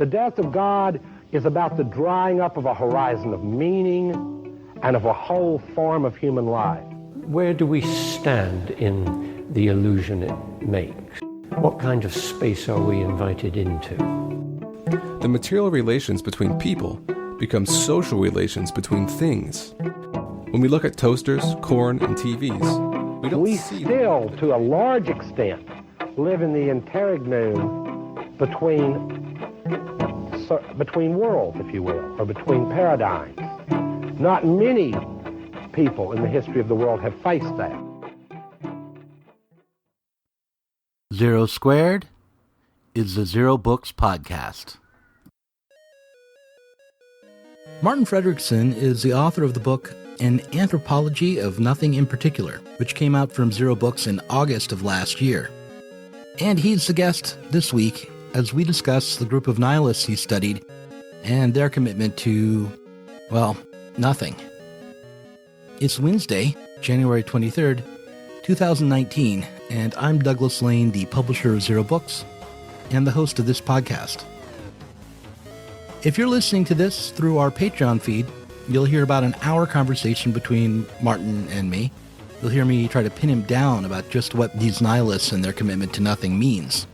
The death of God is about the drying up of a horizon of meaning and of a whole form of human life. Where do we stand in the illusion it makes? What kind of space are we invited into? The material relations between people become social relations between things. When we look at toasters, corn, and TVs, we still, to a large extent, live in the interregnum between worlds, if you will, or between paradigms. Not many people in the history of the world have faced that. Zero Squared is the Zer0 Books podcast. Martin Frederiksen is the author of the book An Anthropology of Nothing in Particular, which came out from Zer0 Books in August of last year. And he's the guest this week as we discuss the group of nihilists he studied and their commitment to, well, nothing. It's Wednesday, January 23rd, 2019, and I'm Douglas Lane, the publisher of Zer0 Books and the host of this podcast. If you're listening to this through our Patreon feed, you'll hear about an hour conversation between Martin and me. You'll hear me try to pin him down about just what these nihilists and their commitment to nothing means.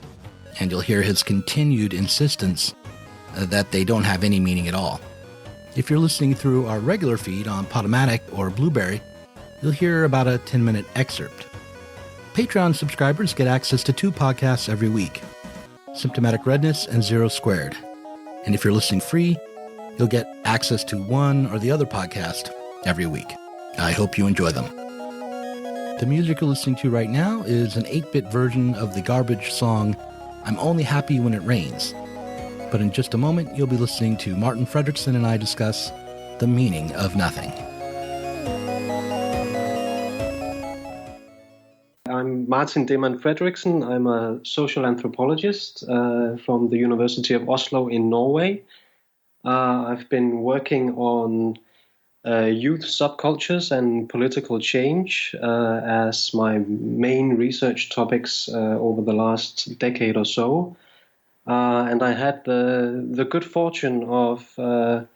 And you'll hear his continued insistence that they don't have any meaning at all. If you're listening through our regular feed on Podomatic or Blueberry, you'll hear about a 10-minute excerpt. Patreon subscribers get access to 2 podcasts every week, Symptomatic Redness and Zer0 Squared. And if you're listening free, you'll get access to one or the other podcast every week. I hope you enjoy them. The music you're listening to right now is an 8-bit version of the garbage song I'm Only Happy When It Rains. But in just a moment, you'll be listening to Martin Frederiksen and I discuss the meaning of nothing. I'm Martin Demann Frederiksen. I'm a social anthropologist from the University of Oslo in Norway. I've been working on youth subcultures and political change as my main research topics over the last decade or so. And I had the good fortune of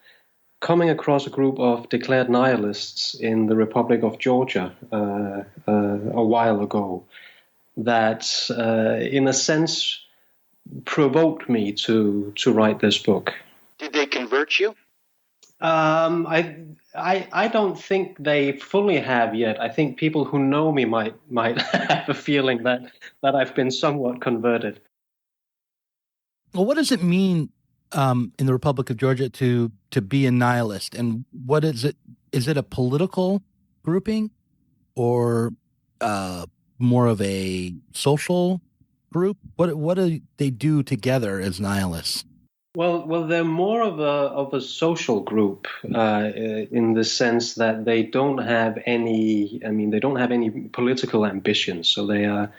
coming across a group of declared nihilists in the Republic of Georgia a while ago that, in a sense, provoked me to write this book. Did they convert you? I don't think they fully have yet. I think people who know me might have a feeling that I've been somewhat converted. Well, what does it mean in the Republic of Georgia to be a nihilist, and what is it? Is it a political grouping, or more of a social group? What do they do together as nihilists? Well, they're more of a social group in the sense that they don't have any. I mean, they don't have any political ambitions. So they're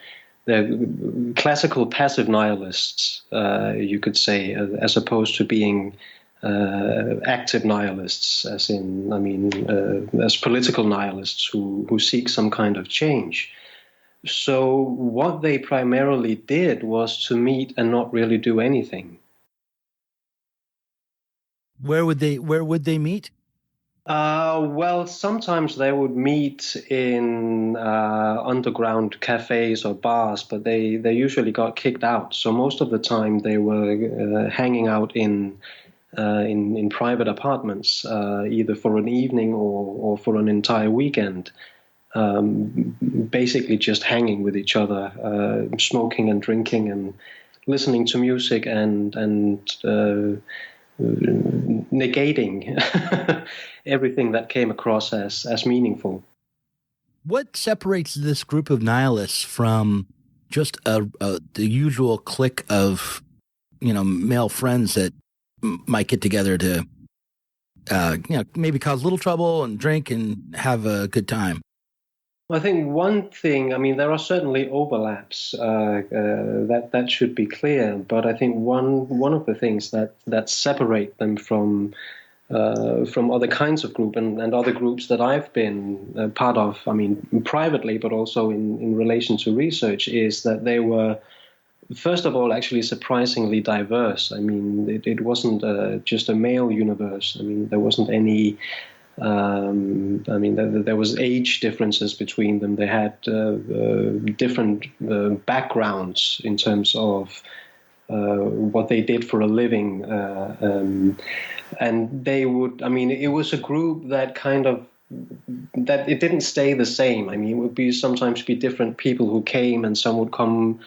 classical passive nihilists, you could say, as opposed to being active nihilists, as in, I mean, as political nihilists who seek some kind of change. So what they primarily did was to meet and not really do anything. Where would they meet? Well, sometimes they would meet in underground cafes or bars, but they usually got kicked out. So most of the time they were hanging out in private apartments, either for an evening or for an entire weekend. Basically just hanging with each other, smoking and drinking and listening to music and negating everything that came across as meaningful. What separates this group of nihilists from just the usual clique of, male friends that might get together to, maybe cause a little trouble and drink and have a good time? I think one thing, I mean, there are certainly overlaps, that should be clear, but I think one of the things that separate them from other kinds of group and other groups that I've been part of, I mean, privately, but also in relation to research, is that they were first of all, actually surprisingly diverse. I mean, it wasn't just a male universe. I mean, there wasn't any. There was age differences between them. They had different backgrounds in terms of what they did for a living, and they would. I mean, it was a group that that it didn't stay the same. I mean, it would sometimes be different people who came, and some would come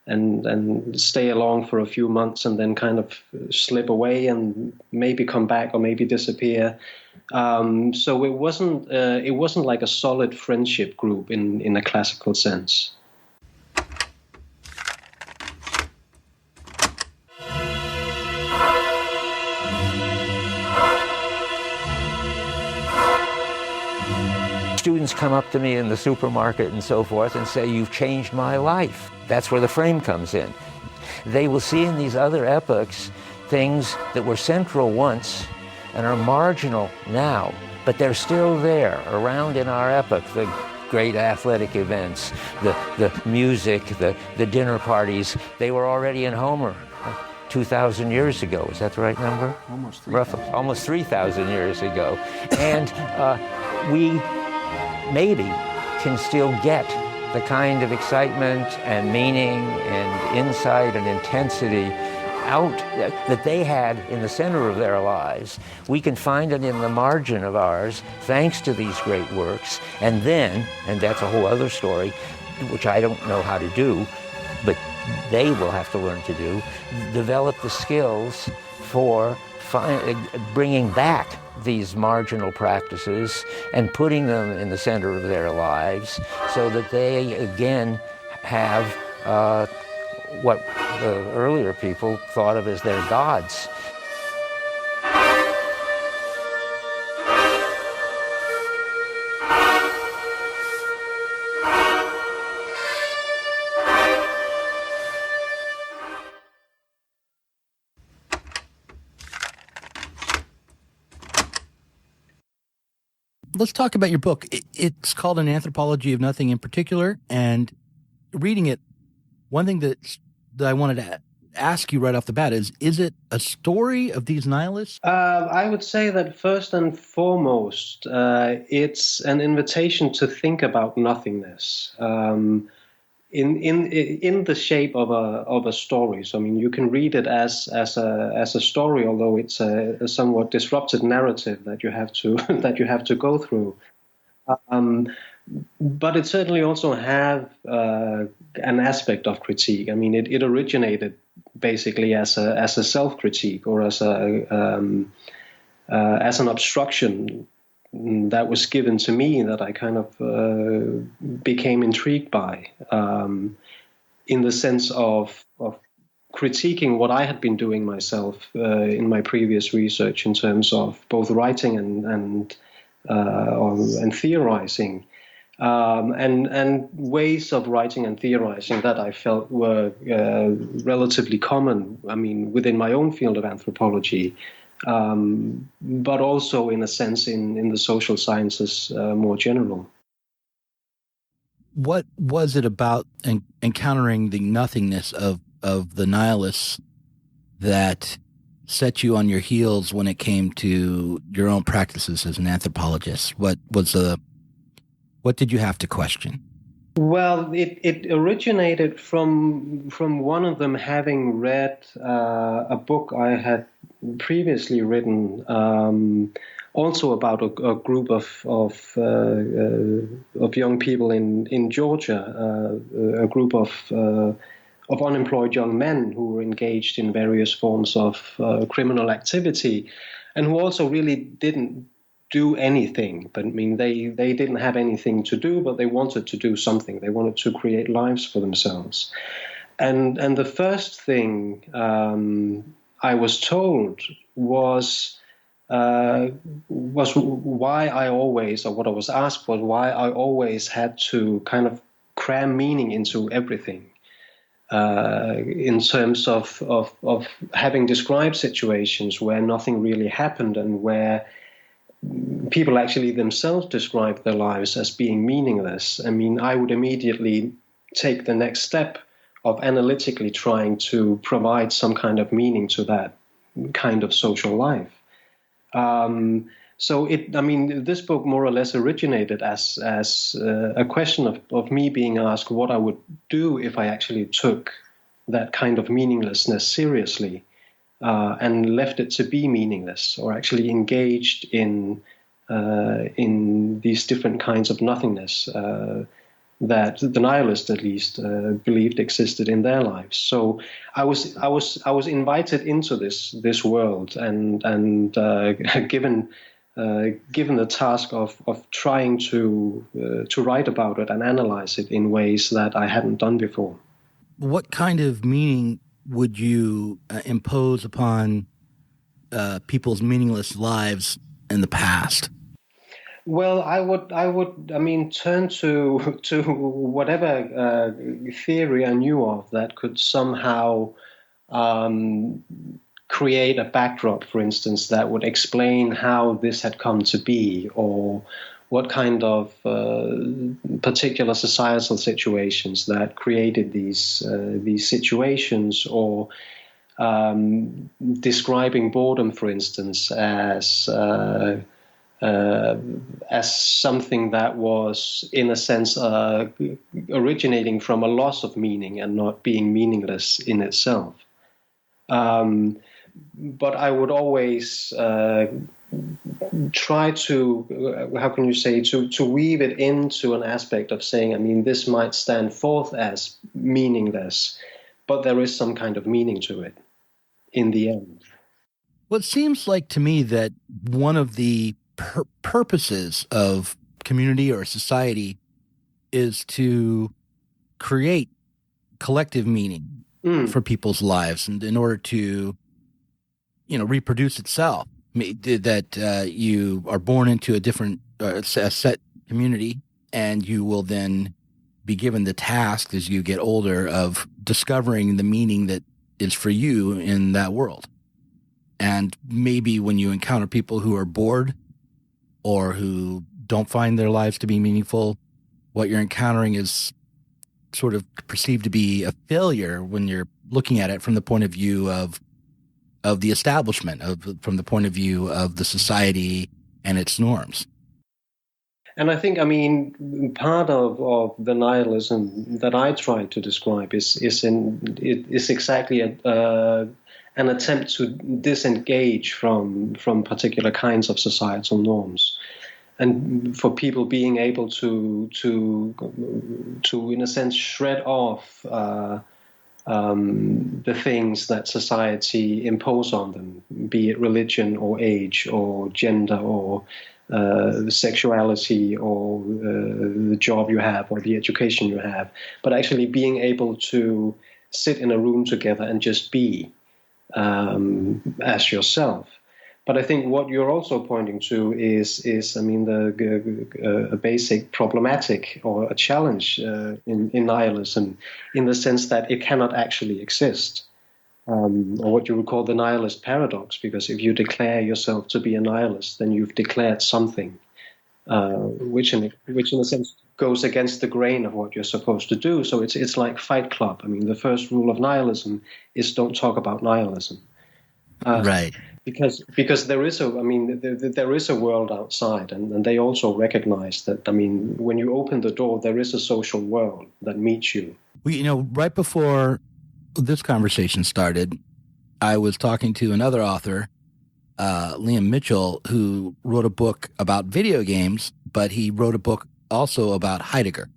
and stay along for a few months and then kind of slip away and maybe come back or maybe disappear. So it wasn't like a solid friendship group in a classical sense. Students come up to me in the supermarket and so forth and say, "You've changed my life." That's where the frame comes in. They will see in these other epochs things that were central once and are marginal now, but they're still there around in our epoch. The great athletic events, the music, the dinner parties, they were already in Homer 2,000 years ago. Is that the right number? Almost 3,000 years ago. And we maybe can still get the kind of excitement and meaning and insight and intensity out that they had in the center of their lives. We can find it in the margin of ours thanks to these great works. And then, and that's a whole other story, which I don't know how to do, but they will have to learn to do, develop the skills for bringing back these marginal practices and putting them in the center of their lives so that they again have what the earlier people thought of as their gods. Let's talk about your book. It's called An Anthropology of Nothing in particular, and reading it, one thing that I wanted to ask you right off the bat is it a story of these nihilists? I would say that first and foremost, it's an invitation to think about nothingness in the shape of a story. So I mean, you can read it as a story, although it's a somewhat disrupted narrative that you have to go through. But it certainly also have an aspect of critique. I mean, it originated basically as a self-critique or as an obstruction that was given to me that I kind of became intrigued by, in the sense of critiquing what I had been doing myself in my previous research in terms of both writing and theorizing. And ways of writing and theorizing that I felt were relatively common, I mean, within my own field of anthropology, but also, in a sense, in the social sciences more general. What was it about encountering the nothingness of the nihilists that set you on your heels when it came to your own practices as an anthropologist? What did you have to question? Well, it originated from one of them having read a book I had previously written, also about a group of young people in Georgia, a group of unemployed young men who were engaged in various forms of criminal activity, and who also really didn't do anything. But I mean, they didn't have anything to do, but they wanted to do something. They wanted to create lives for themselves. And the first thing I was told was why I always, or what I was asked was why I always had to kind of cram meaning into everything. In terms of having described situations where nothing really happened and where people actually themselves describe their lives as being meaningless. I mean, I would immediately take the next step analytically trying to provide some kind of meaning to that kind of social life. This book more or less originated as a question of me being asked what I would do if I actually took that kind of meaninglessness seriously and left it to be meaningless, or actually engaged in these different kinds of nothingness that the nihilists, at least, believed existed in their lives. So I was invited into this world and given the task of trying to write about it and analyze it in ways that I hadn't done before. What kind of meaning would you impose upon people's meaningless lives in the past? Well, I would turn to whatever theory I knew of that could somehow create a backdrop, for instance, that would explain how this had come to be, or what kind of particular societal situations that created these situations, or describing boredom, for instance, as something that was, in a sense, originating from a loss of meaning and not being meaningless in itself. But I would always try to, how can you say, to weave it into an aspect of saying, this might stand forth as meaningless, but there is some kind of meaning to it in the end. Well, it seems like to me that one of the purposes of community or society is to create collective meaning for people's lives, and in order to, reproduce itself. That you are born into a set community, and you will then be given the task as you get older of discovering the meaning that is for you in that world. And maybe when you encounter people who are bored or who don't find their lives to be meaningful, what you're encountering is sort of perceived to be a failure when you're looking at it from the point of view of the establishment, from the point of view of the society and its norms. And I think, part of the nihilism that I try to describe is exactly an attempt to disengage from particular kinds of societal norms, and for people being able to in a sense shred off the things that society impose on them, be it religion or age or gender or sexuality or the job you have or the education you have, but actually being able to sit in a room together and just be as yourself. But I think what you're also pointing to is a basic problematic or a challenge in nihilism, in the sense that it cannot actually exist, or what you would call the nihilist paradox. Because if you declare yourself to be a nihilist, then you've declared something, which in a sense goes against the grain of what you're supposed to do. So it's like Fight Club. The first rule of nihilism is don't talk about nihilism. Right. Because there is a world outside, and they also recognize that, when you open the door, there is a social world that meets you. Well, right before this conversation started, I was talking to another author, Liam Mitchell, who wrote a book about video games, but he wrote a book also about Heidegger.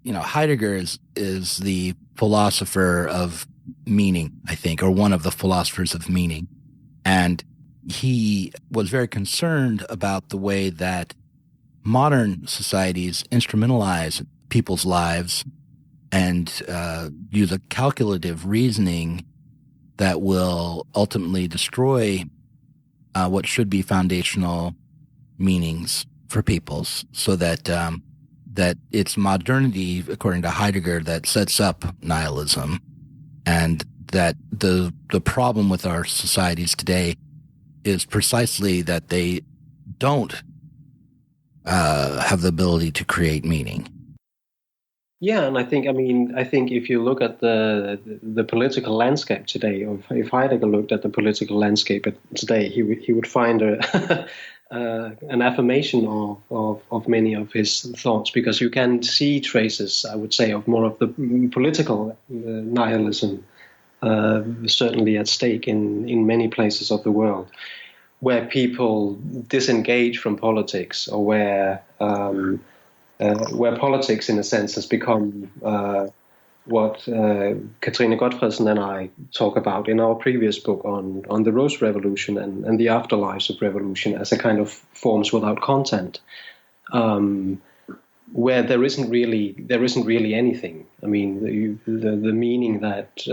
Heidegger is the philosopher of meaning, I think, or one of the philosophers of meaning. And he was very concerned about the way that modern societies instrumentalize people's lives and use a calculative reasoning that will ultimately destroy what should be foundational meanings for peoples, so that that it's modernity, according to Heidegger, that sets up nihilism, and that the problem with our societies today is precisely that they don't have the ability to create meaning. Yeah, and I think if you look at the political landscape today, or if Heidegger looked at the political landscape today, he would find an affirmation of many of his thoughts, because you can see traces, I would say, of more of the political nihilism, certainly at stake in many places of the world, where people disengage from politics, or where politics, in a sense, has become what Katrine Godfredsen and I talk about in our previous book on the Rose Revolution and the afterlives of revolution, as a kind of forms without content, where there isn't really anything. I mean, the meaning that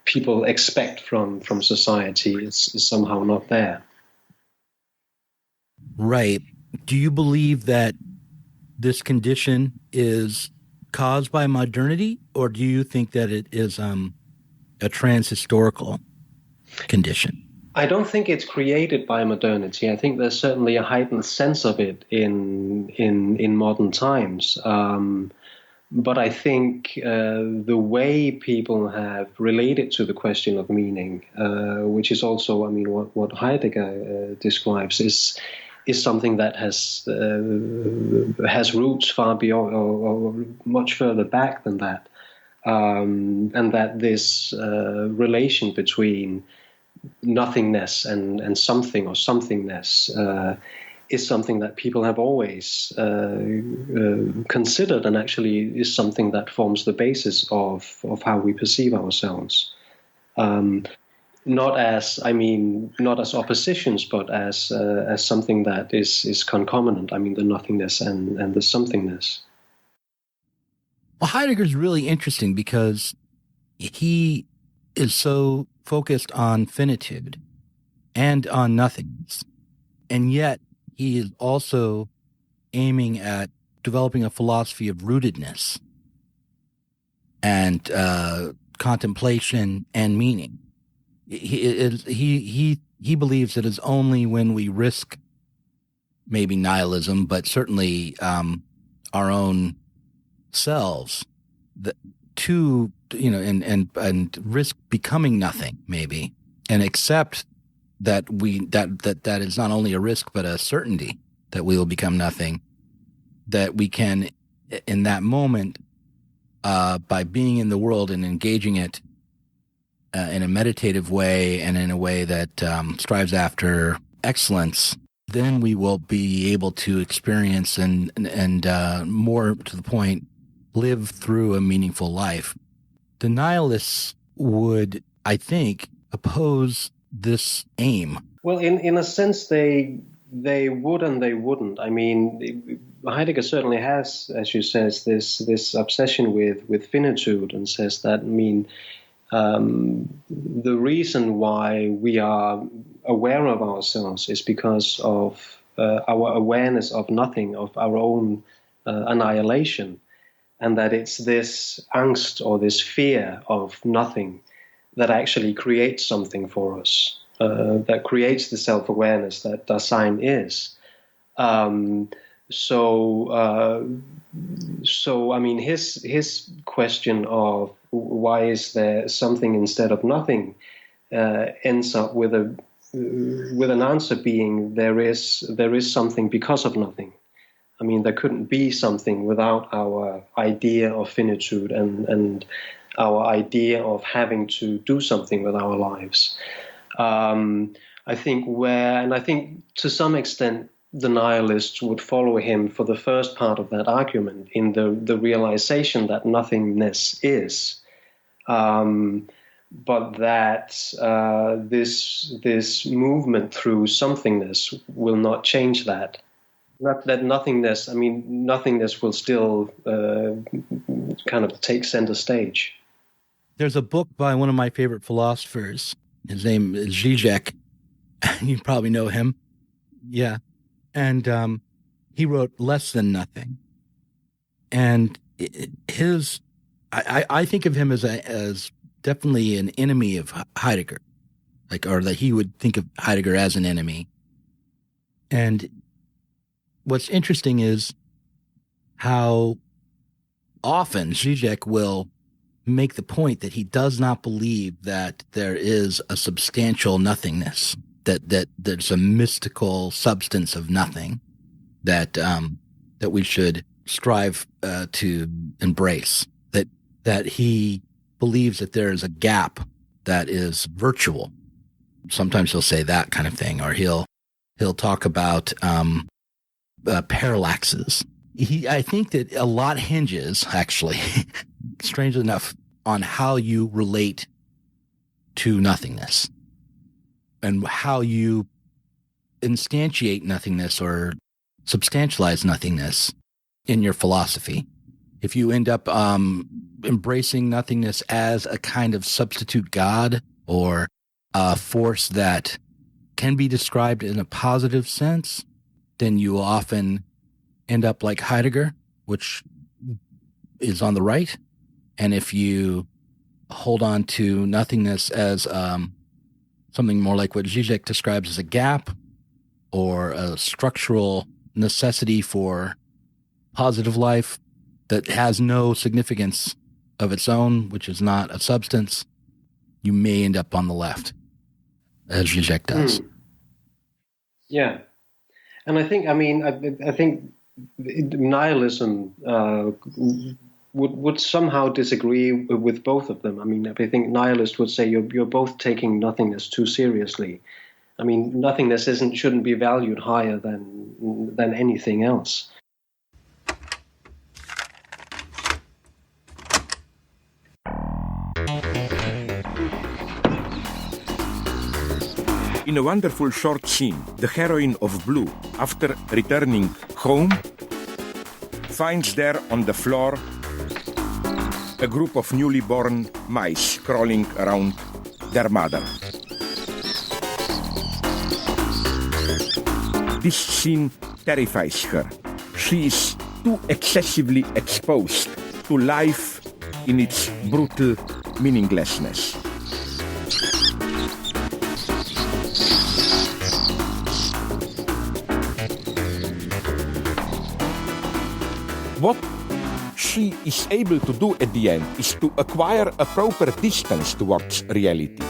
people expect from society is somehow not there. Right. Do you believe that this condition is caused by modernity, or do you think that it is a trans-historical condition? I don't think it's created by modernity. I think there's certainly a heightened sense of it in modern times. But I think the way people have related to the question of meaning, which is also, I mean, what Heidegger describes, is something that has roots far beyond, or much further back than that, and that this relation between nothingness and something or somethingness is something that people have always considered, and actually is something that forms the basis of how we perceive ourselves. Not as oppositions, but as something that is concomitant. I mean, the nothingness and the somethingness. Well, Heidegger's really interesting because he is so focused on finitude and on nothingness, and yet he is also aiming at developing a philosophy of rootedness and contemplation and meaning. He believes it is only when we risk maybe nihilism, but certainly our own selves, and risk becoming nothing, maybe, and accept that that is not only a risk but a certainty that we will become nothing, that we can, in that moment, by being in the world and engaging it in a meditative way and in a way that strives after excellence, then we will be able to experience and more to the point, live through a meaningful life. The nihilists would, I think, oppose this aim. Well, in a sense, they would and they wouldn't. I mean, Heidegger certainly has, as you says, this obsession with finitude, and says that, I mean, the reason why we are aware of ourselves is because of our awareness of nothing, of our own annihilation, and that it's this angst or this fear of nothing that actually creates something for us, that creates the self-awareness that Dasein is. So I mean, his question of why is there something instead of nothing ends up with an answer being there is something because of nothing. I mean, there couldn't be something without our idea of finitude and our idea of having to do something with our lives. I think to some extent the nihilists would follow him for the first part of that argument, in the realization that nothingness is, but that this movement through somethingness will not change that. Not that nothingness, I mean, nothingness will still kind of take center stage. There's a book by one of my favorite philosophers. His name is Zizek. You probably know him. Yeah. And he wrote Less Than Nothing. And I think of him as definitely an enemy of Heidegger, or that he would think of Heidegger as an enemy. And what's interesting is how often Zizek will make the point that he does not believe that there is a substantial nothingness, that there's a mystical substance of nothing that we should strive to embrace, that he believes that there is a gap that is virtual. Sometimes he'll say that kind of thing, or he'll talk about parallaxes. I think that a lot hinges, actually, strangely enough, on how you relate to nothingness and how you instantiate nothingness or substantialize nothingness in your philosophy. If you end up embracing nothingness as a kind of substitute God or a force that can be described in a positive sense, then you will often end up like Heidegger, which is on the right. And if you hold on to nothingness as something more like what Zizek describes as a gap or a structural necessity for positive life that has no significance of its own, which is not a substance, you may end up on the left, as Zizek does. Yeah. And I think nihilism would somehow disagree with both of them. I mean, I think nihilists would say you're both taking nothingness too seriously. I mean, nothingness shouldn't be valued higher than anything else. In a wonderful short scene, the heroine of Blue, after returning home, finds there on the floor a group of newly born mice crawling around their mother. This scene terrifies her. She is too excessively exposed to life in its brutal meaninglessness. What she is able to do at the end is to acquire a proper distance towards reality.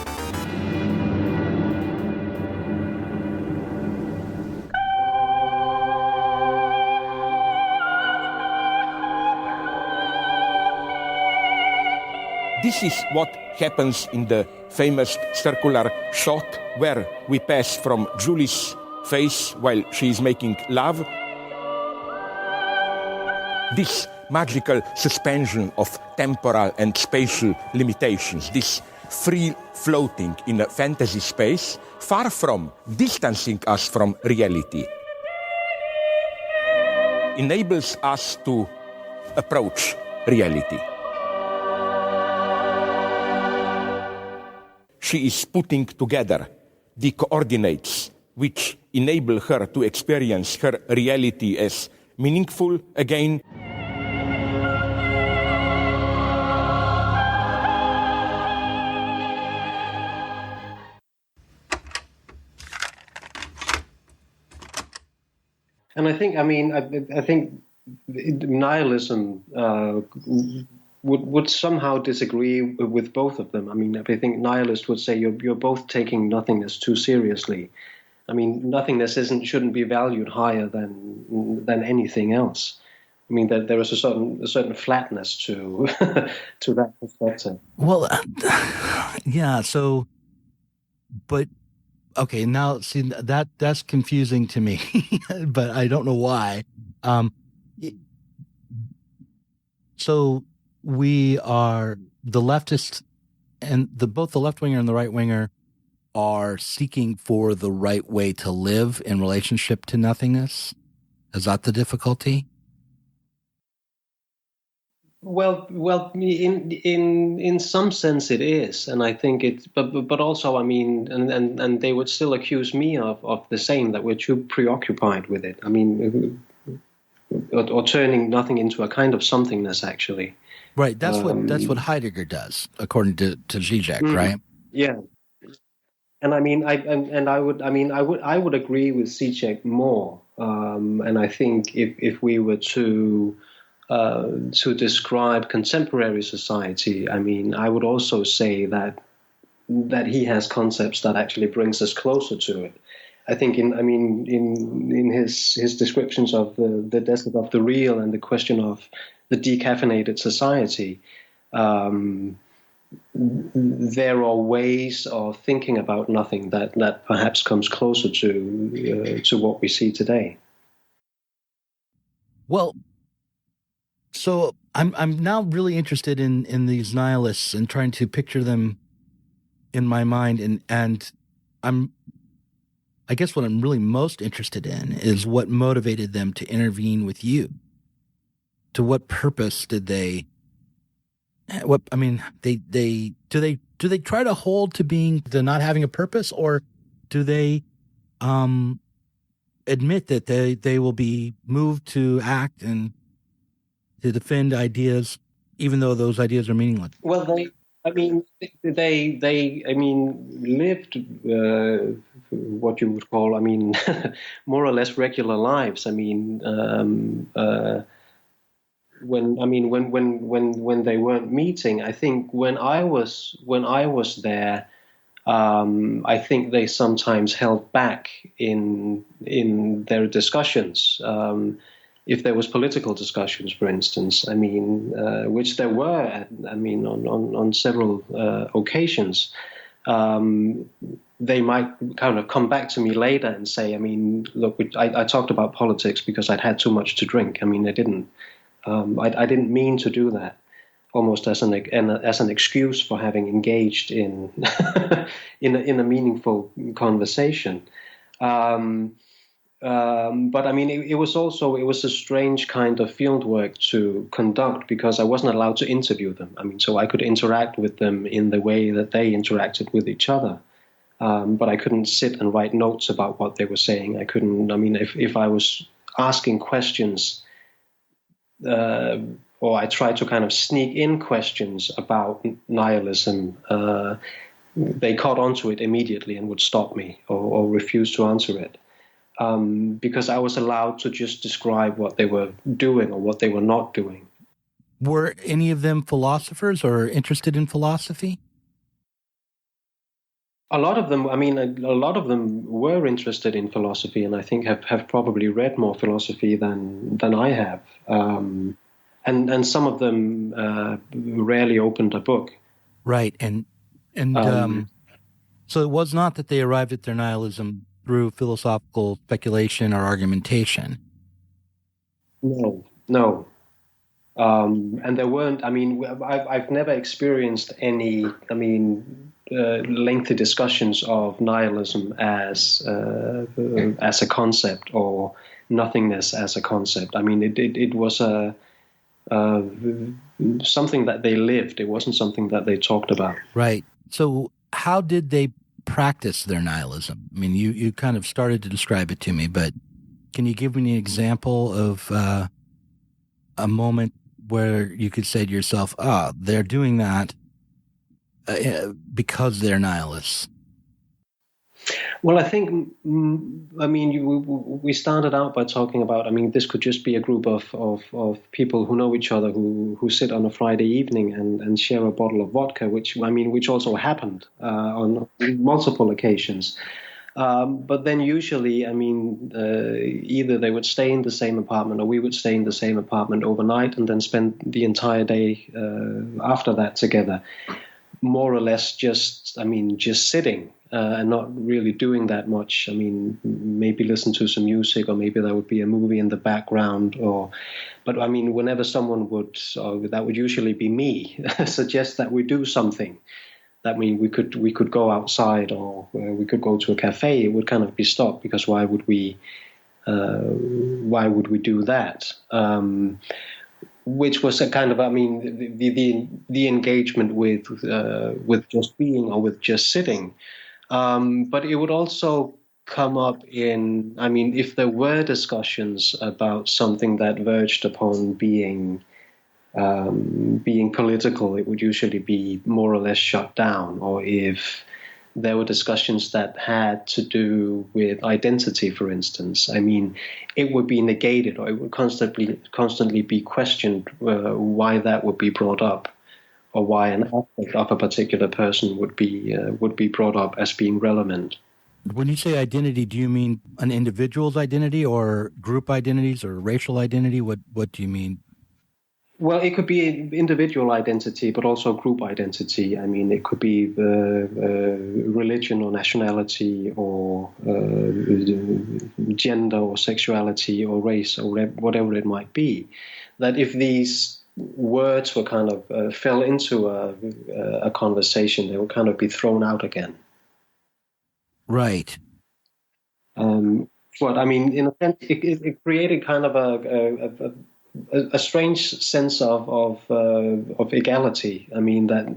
This is what happens in the famous circular shot where we pass from Julie's face while she is making love. This magical suspension of temporal and spatial limitations, this free floating in a fantasy space, far from distancing us from reality, enables us to approach reality. She is putting together the coordinates which enable her to experience her reality as meaningful again. And I think nihilism would somehow disagree with both of them. I mean, I think nihilists would say you're both taking nothingness too seriously. I mean, nothingness shouldn't be valued higher than anything else. I mean, that there is a certain flatness to to that perspective. Well, yeah. So, but okay, now see that's confusing to me, but I don't know why. So we are the leftists, and both the left winger and the right winger are seeking for the right way to live in relationship to nothingness. Is that the difficulty? Well, in some sense it is, and I think it's, but also, I mean, and they would still accuse me of the same, that we're too preoccupied with it. I mean, or turning nothing into a kind of somethingness, actually. Right. That's what Heidegger does, according to Zizek, right? Yeah. And I mean, I would agree with Zizek more. And I think if we were to to describe contemporary society, I mean, I would also say that he has concepts that actually brings us closer to it. I think in his descriptions of the desert of the real and the question of the decaffeinated society, there are ways of thinking about nothing that perhaps comes closer to what we see today. Well, so I'm now really interested in these nihilists and trying to picture them in my mind, and I guess what I'm really most interested in is what motivated them to intervene with you. To what purpose did they? Do they try to hold to not having a purpose, or do they admit that they will be moved to act and to defend ideas, even though those ideas are meaningless? Well, they lived what you would call, more or less regular lives. When they weren't meeting, I think when I was there, I think they sometimes held back in their discussions. If there was political discussions, for instance, which there were, on several occasions, they might kind of come back to me later and say, look, I talked about politics because I'd had too much to drink. I didn't mean to do that, almost as an excuse for having engaged in in a meaningful conversation. But it was a strange kind of field work to conduct because I wasn't allowed to interview them. So I could interact with them in the way that they interacted with each other. But I couldn't sit and write notes about what they were saying. I couldn't, if I was asking questions, or I tried to kind of sneak in questions about nihilism, they caught onto it immediately and would stop me or refuse to answer it. Because I was allowed to just describe what they were doing or what they were not doing. Were any of them philosophers or interested in philosophy? A lot of them were interested in philosophy, and I think have probably read more philosophy than I have. And some of them rarely opened a book. Right, and so it was not that they arrived at their nihilism through philosophical speculation or argumentation. No. And there weren't, I've never experienced any, lengthy discussions of nihilism as a concept or nothingness as a concept. It was something that they lived. It wasn't something that they talked about. Right. So how did they practice their nihilism? You kind of started to describe it to me, but can you give me an example of a moment where you could say to yourself, they're doing that because they're nihilists? Well, I think, we started out by talking about, this could just be a group of people who know each other, who sit on a Friday evening and share a bottle of vodka, which also happened on multiple occasions. But then usually, either they would stay in the same apartment or we would stay in the same apartment overnight and then spend the entire day after that together, more or less just sitting. And not really doing that much. Maybe listen to some music, or maybe there would be a movie in the background. But whenever someone would, that would usually be me, suggest that we do something. That we could go outside, or we could go to a cafe. It would kind of be stopped because why would we do that? Which was a kind of, the engagement with just being or with just sitting. But it would also come up in, if there were discussions about something that verged upon being political, it would usually be more or less shut down. Or if there were discussions that had to do with identity, for instance. I mean, it would be negated, or it would constantly be questioned why that would be brought up, or why an aspect of a particular person would be brought up as being relevant. When you say identity, do you mean an individual's identity or group identities or racial identity? What do you mean? Well, it could be individual identity, but also group identity. I mean, it could be religion or nationality or gender or sexuality or race or whatever it might be. That if these words were kind of fell into a conversation, they would kind of be thrown out again. Right. But I mean, in a sense, it created kind of a strange sense of equality. I mean, that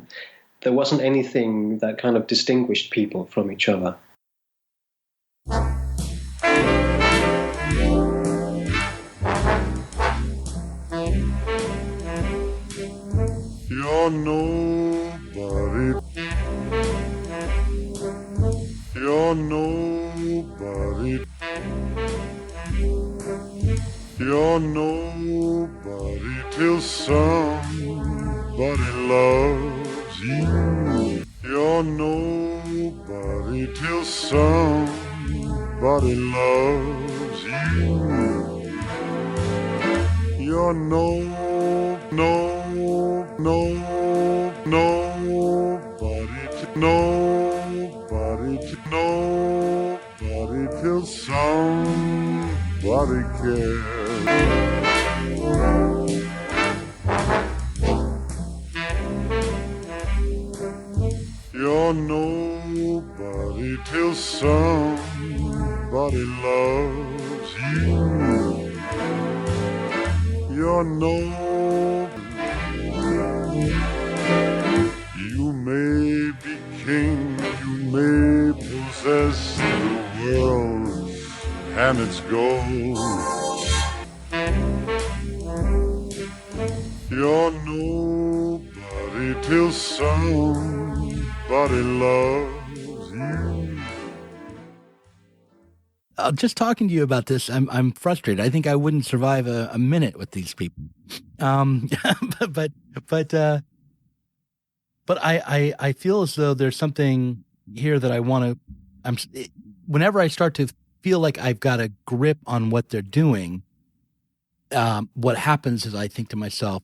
there wasn't anything that kind of distinguished people from each other. You're nobody. You're nobody. You're nobody till somebody loves you. You're nobody till somebody loves you. You're nobody till somebody cares. You're nobody till somebody loves you. You're nobody. You may be king, you may possess the world and its gold. You're nobody till somebody loves you. Just talking to you about this, I'm frustrated. I think I wouldn't survive a minute with these people. But I feel as though there's something here that I want to. Whenever I start to feel like I've got a grip on what they're doing, what happens is I think to myself,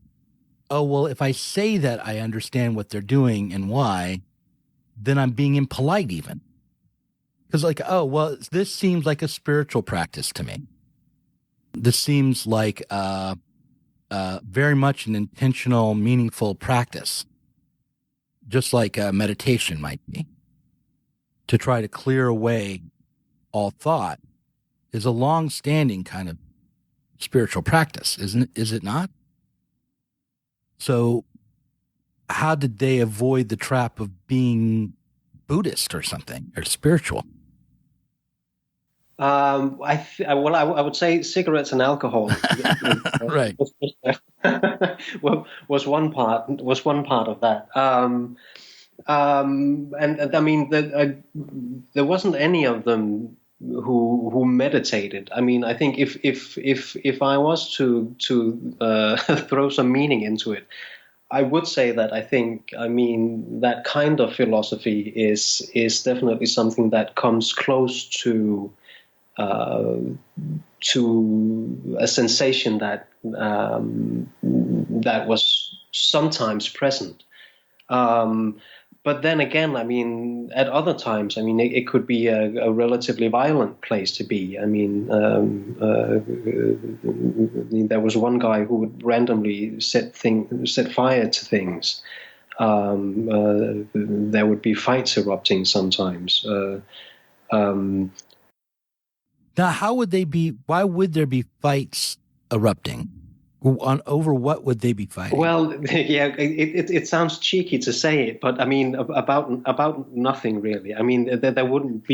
oh, well, if I say that I understand what they're doing and why, then I'm being impolite even. Because like, oh, well, this seems like a spiritual practice to me. This seems like very much an intentional, meaningful practice, just like meditation might be. To try to clear away all thought is a long-standing kind of spiritual practice, is it not? So how did they avoid the trap of being Buddhist or something, or spiritual? I would say cigarettes and alcohol. Right. was one part of that. And I mean, there wasn't any of them who meditated. I mean, I think if I was to throw some meaning into it, I would say that I mean that kind of philosophy is definitely something that comes close to a sensation that that was sometimes present. But then again, I mean, at other times, I mean, it could be a relatively violent place to be. I mean, there was one guy who would randomly set fire to things. There would be fights erupting sometimes. Now, how would they be? Why would there be fights erupting? Over what would they be fighting? Well, yeah, it sounds cheeky to say it, but I mean about nothing really. I mean there wouldn't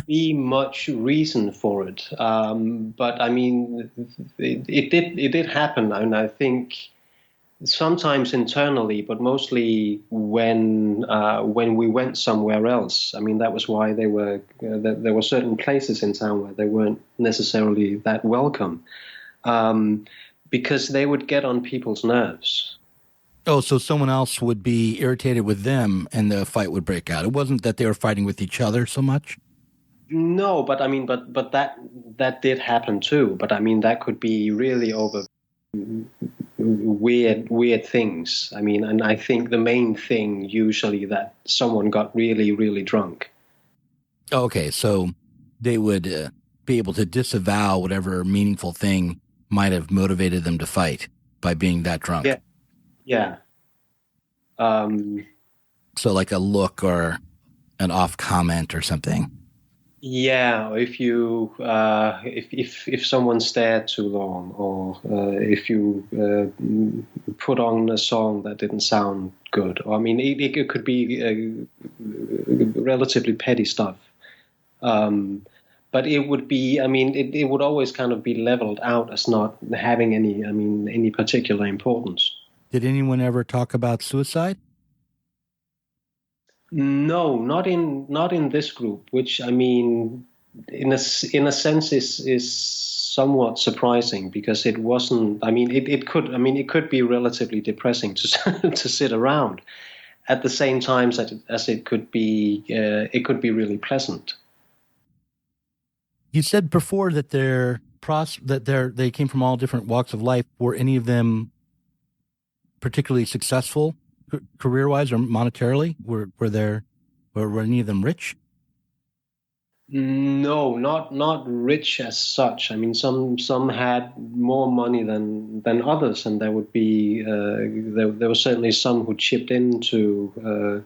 be much reason for it. But I mean it did happen, and I think sometimes internally, but mostly when we went somewhere else. I mean, that was why there were certain places in town where they weren't necessarily that welcome, because they would get on people's nerves. Oh, so someone else would be irritated with them and the fight would break out. It wasn't that they were fighting with each other so much? No, but I mean, but that did happen too. But I mean, that could be really over weird things. I mean, and I think the main thing usually that someone got really, really drunk. Okay, so they would be able to disavow whatever meaningful thing might have motivated them to fight by being that drunk. Yeah. So like a look or an off comment or something. Yeah, if you if someone stared too long, or if you put on a song that didn't sound good, or I mean, it could be relatively petty stuff. But it would be, I mean, it would always kind of be leveled out as not having any particular importance. Did anyone ever talk about suicide? No, not in this group, which I mean, in a sense is somewhat surprising, because it wasn't. I mean, it could be relatively depressing to to sit around. At the same time as it could be really pleasant. You said before that they came from all different walks of life. Were any of them particularly successful career-wise or monetarily? Were any of them rich? No, not rich as such. I mean, some had more money than others, and there would be there were certainly some who chipped into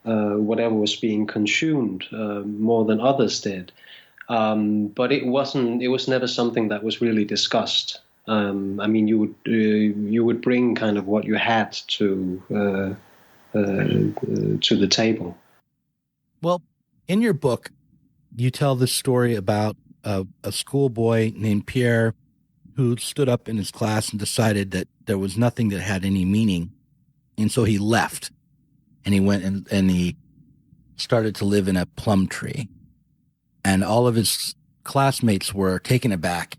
whatever was being consumed more than others did. But it was never something that was really discussed. I mean, you would bring kind of what you had to the table. Well, in your book, you tell this story about a schoolboy named Pierre who stood up in his class and decided that there was nothing that had any meaning, and so he left, and he went and he started to live in a plum tree, and all of his classmates were taken aback.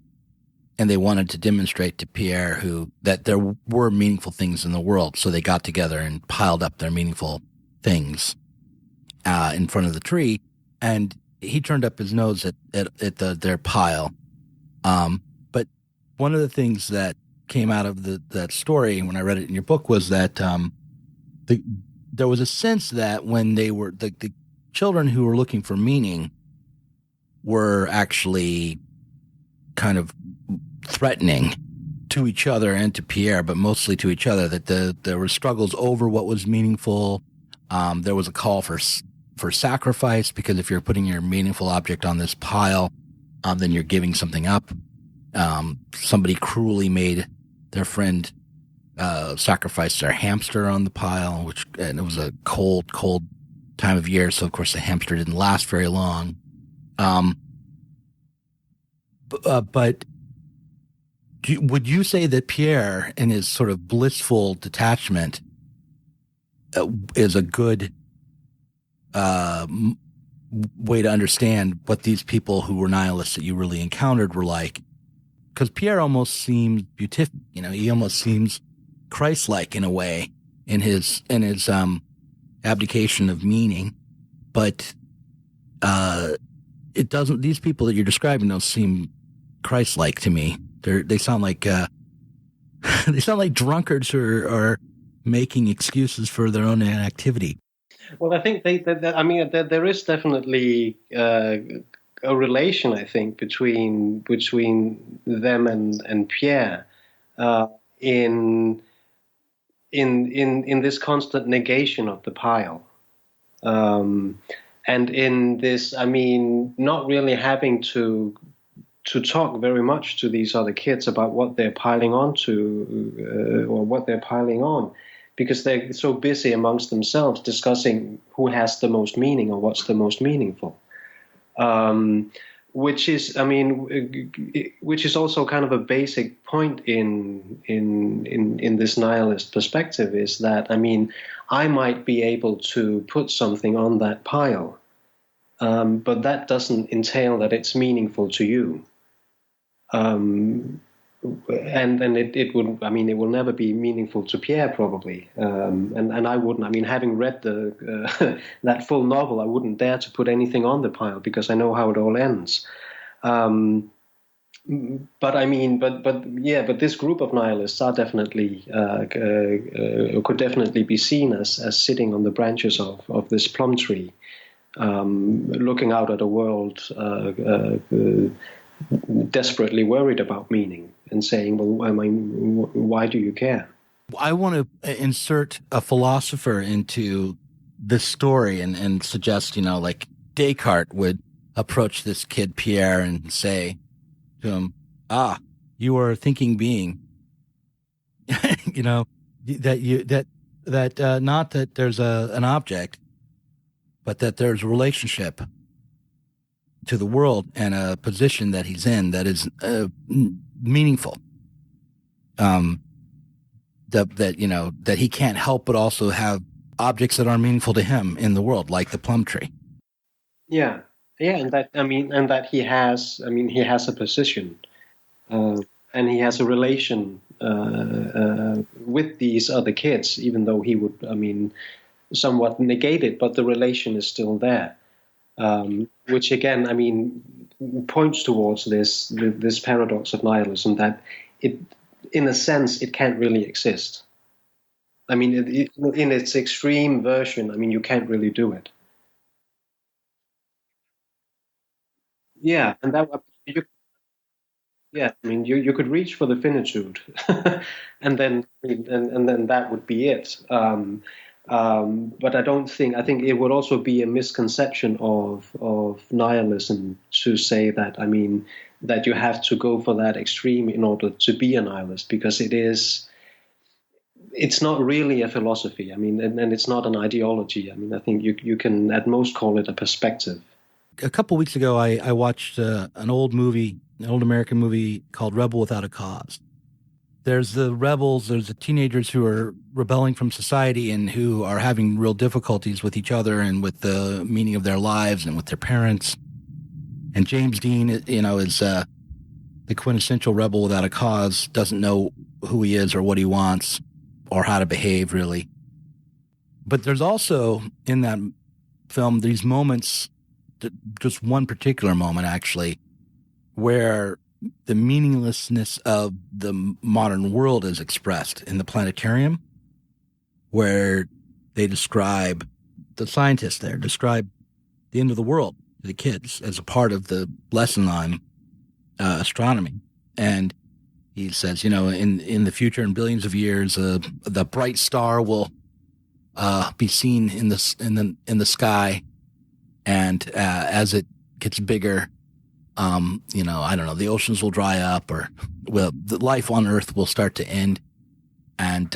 And they wanted to demonstrate to Pierre that there were meaningful things in the world. So they got together and piled up their meaningful things in front of the tree. And he turned up his nose at their pile. But one of the things that came out of that story when I read it in your book was that there was a sense that when they were the children who were looking for meaning were actually kind of threatening to each other and to Pierre, but mostly to each other, that there were struggles over what was meaningful. There was a call for sacrifice, because if you're putting your meaningful object on this pile, then you're giving something up. Somebody cruelly made their friend sacrifice their hamster on the pile, and it was a cold time of year, so of course the hamster didn't last very long. But would you say that Pierre, in his sort of blissful detachment, is a good way to understand what these people who were nihilists that you really encountered were like? Because Pierre almost seems beatific, he almost seems Christ-like in a way in his abdication of meaning, but it doesn't. These people that you're describing don't seem Christ-like to me. They sound like drunkards who are making excuses for their own inactivity. Well, I think there is definitely a relation, I think, between them and Pierre in this constant negation of the pile, and in this, I mean, not really having to talk very much to these other kids about what they're piling on to, or what they're piling on, because they're so busy amongst themselves discussing who has the most meaning or what's the most meaningful. which is, I mean, which is also kind of a basic point in this nihilist perspective, is that, I mean, I might be able to put something on that pile, but that doesn't entail that it's meaningful to you. And it would, I mean, it will never be meaningful to Pierre, probably, and I wouldn't. I mean, having read the that full novel, I wouldn't dare to put anything on the pile because I know how it all ends. But I mean, but this group of nihilists are definitely could definitely be seen as sitting on the branches of this plum tree, looking out at a world desperately worried about meaning and saying, well, I mean, why do you care? I want to insert a philosopher into this story and suggest, like Descartes would approach this kid Pierre and say to him, you are a thinking being. Not that there's an object, but that there's a relationship to the world and a position that he's in that is meaningful. That he can't help but also have objects that are meaningful to him in the world, like the plum tree. Yeah, and that he has a position, and he has a relation with these other kids, even though he would, somewhat negate it, but the relation is still there. Which again, I mean, points towards this paradox of nihilism, that it, in a sense, it can't really exist. I mean, in its extreme version, I mean, you can't really do it. Yeah, and you could reach for the finitude, and then that would be it. But I think it would also be a misconception of nihilism to say that, I mean, that you have to go for that extreme in order to be a nihilist, because it's not really a philosophy. I mean, and it's not an ideology. I mean, I think you can at most call it a perspective. A couple weeks ago, I watched an old American movie called Rebel Without a Cause. There's the rebels, there's the teenagers who are rebelling from society and who are having real difficulties with each other and with the meaning of their lives and with their parents. And James Dean, is the quintessential rebel without a cause, doesn't know who he is or what he wants or how to behave, really. But there's also, in that film, these moments, just one particular moment, actually, where the meaninglessness of the modern world is expressed in the planetarium, where they describe, the scientists there describe the end of the world to the kids as a part of the lesson on astronomy. And he says, in the future, in billions of years, the bright star will be seen in the sky, and as it gets bigger, I don't know, the oceans will dry up, or the life on Earth will start to end. And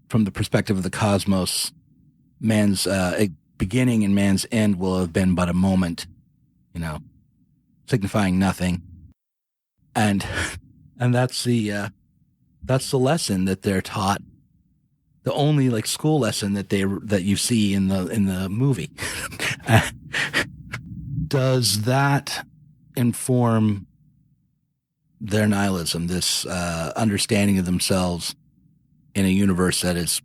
from the perspective of the cosmos, man's beginning and man's end will have been but a moment, signifying nothing. And that's the lesson that they're taught. The only school lesson that you see in the movie. Does that inform their nihilism, this understanding of themselves in a universe that is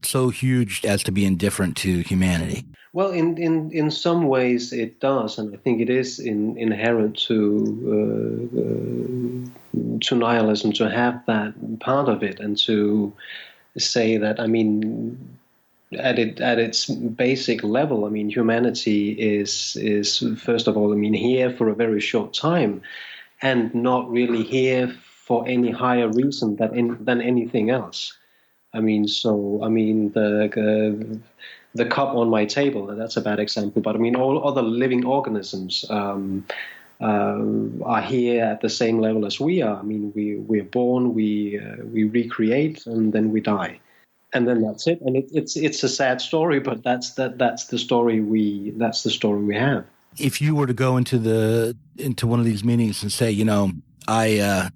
so huge as to be indifferent to humanity? Well, in some ways it does, and I think it is inherent to nihilism to have that part of it, and to say that, I mean, at its basic level, I mean, humanity is first of all, I mean, here for a very short time, and not really here for any higher reason than anything else. I mean, the cup on my table, that's a bad example, but I mean, all other living organisms are here at the same level as we are. I mean, we're born, we recreate, and then we die. And then that's it. And it's a sad story, but that's the story we have. if you were to go into one of these meetings and say, I